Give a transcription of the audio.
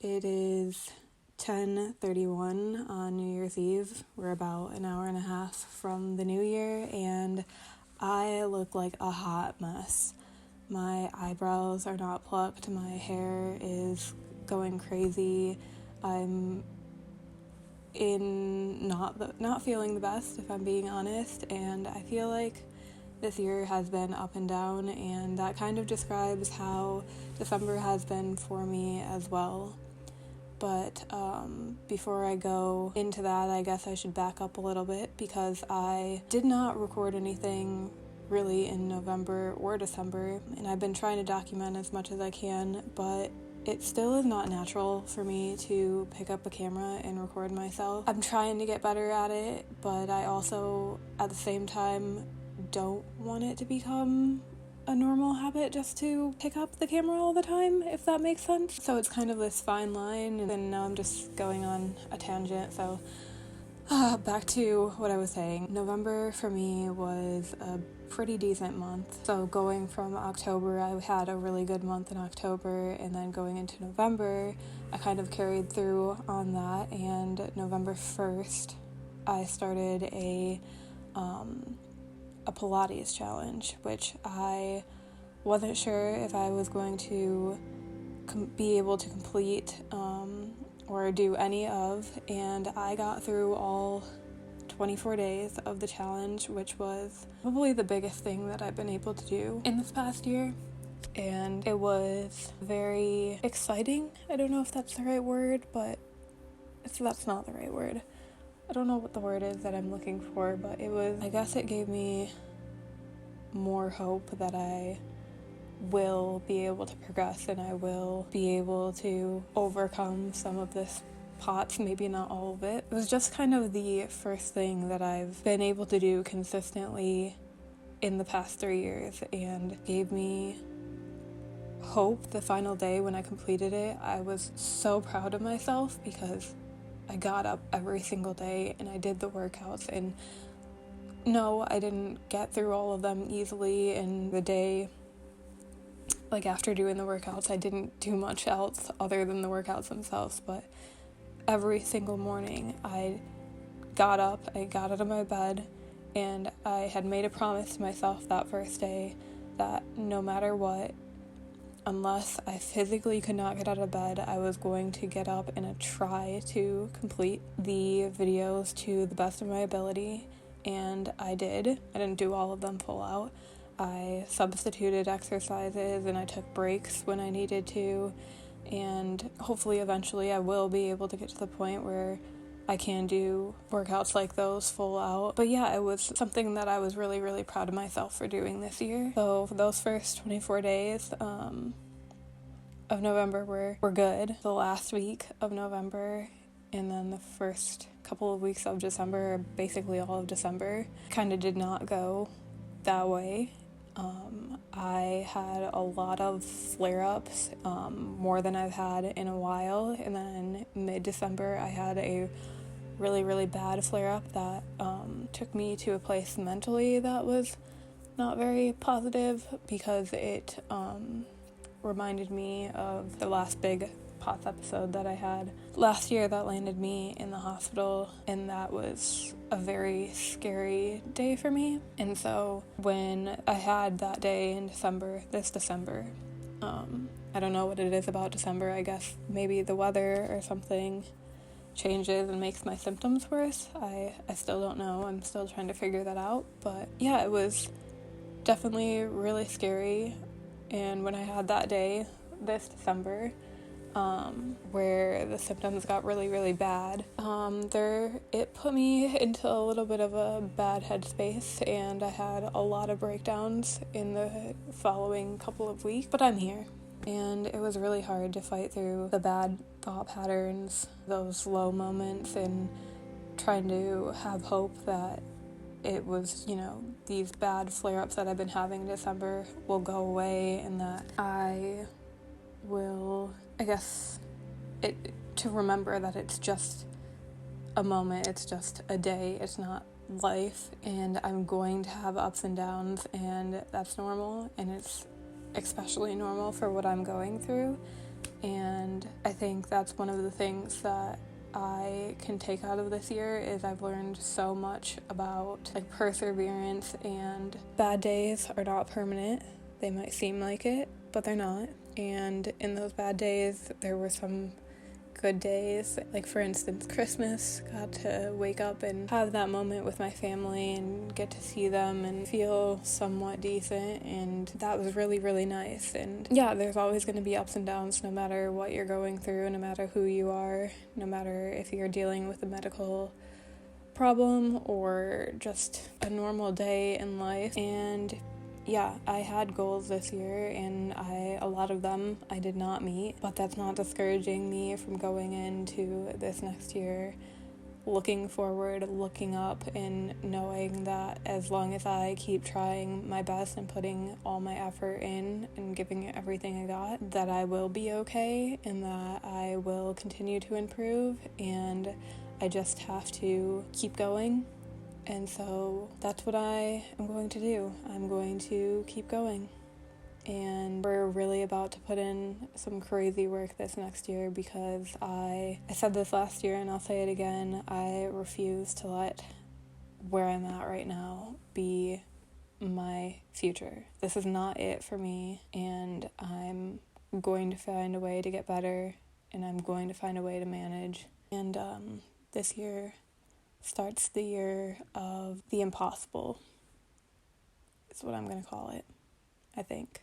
It is 10:31 on New Year's Eve. We're about an hour and a half from the new year, and I look like a hot mess. My eyebrows are not plucked, my hair is going crazy. I'm not feeling the best, if I'm being honest, and I feel like this year has been up and down, and that kind of describes how December has been for me as well. But before I go into that, I guess I should back up a little bit, because I did not record anything really in November or December, and I've been trying to document as much as I can, but it still is not natural for me to pick up a camera and record myself. I'm trying to get better at it, but I also, at the same time, don't want it to become a normal habit just to pick up the camera all the time, if that makes sense. So it's kind of this fine line, and then now I'm just going on a tangent. So back to what I was saying. November for me was a pretty decent month. So going from October, I had a really good month in October, and then going into November, I kind of carried through on that, and November 1st, I started a Pilates challenge, which I wasn't sure if I was going to be able to complete or do any of, and I got through all 24 days of the challenge, which was probably the biggest thing that I've been able to do in this past year, and it was very exciting. I don't know if that's the right word, but that's not the right word. I don't know what the word is that I'm looking for, but I guess it gave me more hope that I will be able to progress, and I will be able to overcome some of this POTS, maybe not all of it. It was just kind of the first thing that I've been able to do consistently in the past 3 years, and gave me hope the final day when I completed it. I was so proud of myself, because I got up every single day and I did the workouts, and no, I didn't get through all of them easily in the day. Like, after doing the workouts, I didn't do much else other than the workouts themselves, but every single morning I got up, I got out of my bed, and I had made a promise to myself that first day that no matter what, unless I physically could not get out of bed, I was going to get up and try to complete the videos to the best of my ability, and I did. I didn't do all of them full out. I substituted exercises, and I took breaks when I needed to, and hopefully eventually I will be able to get to the point where I can do workouts like those full out. But yeah, it was something that I was really, really proud of myself for doing this year. So for those first 24 days of November were good. The last week of November and then the first couple of weeks of December, basically all of December, kind of did not go that way. I had a lot of flare-ups, more than I've had in a while, and then mid-December I had a really, really bad flare-up that took me to a place mentally that was not very positive, because it reminded me of the last big POTS episode that I had last year that landed me in the hospital, and that was a very scary day for me. And so when I had that day in this December, I don't know what it is about December. I guess maybe the weather or something changes and makes my symptoms worse. I still don't know. I'm still trying to figure that out. But yeah, it was definitely really scary. And when I had that day this December, where the symptoms got really, really bad, it put me into a little bit of a bad headspace, and I had a lot of breakdowns in the following couple of weeks. But I'm here, and it was really hard to fight through the bad thought patterns, those low moments, and trying to have hope that it was, these bad flare-ups that I've been having in December will go away, and that I will, to remember that it's just a moment, it's just a day, it's not life, and I'm going to have ups and downs, and that's normal, and it's especially normal for what I'm going through. And I think that's one of the things that I can take out of this year is I've learned so much about like perseverance, and bad days are not permanent. They might seem like it, but they're not. And in those bad days, there were some good days. Like for instance, Christmas, got to wake up and have that moment with my family and get to see them and feel somewhat decent, and that was really, really nice. And yeah, there's always going to be ups and downs no matter what you're going through, no matter who you are, no matter if you're dealing with a medical problem or just a normal day in life. And yeah, I had goals this year, and a lot of them I did not meet, but that's not discouraging me from going into this next year looking forward, looking up, and knowing that as long as I keep trying my best and putting all my effort in and giving it everything I got, that I will be okay and that I will continue to improve, and I just have to keep going. And so that's what I am going to do. I'm going to keep going. And we're really about to put in some crazy work this next year, because I said this last year and I'll say it again, I refuse to let where I'm at right now be my future. This is not it for me, and I'm going to find a way to get better, and I'm going to find a way to manage. And this year starts the year of the impossible, is what I'm going to call it, I think.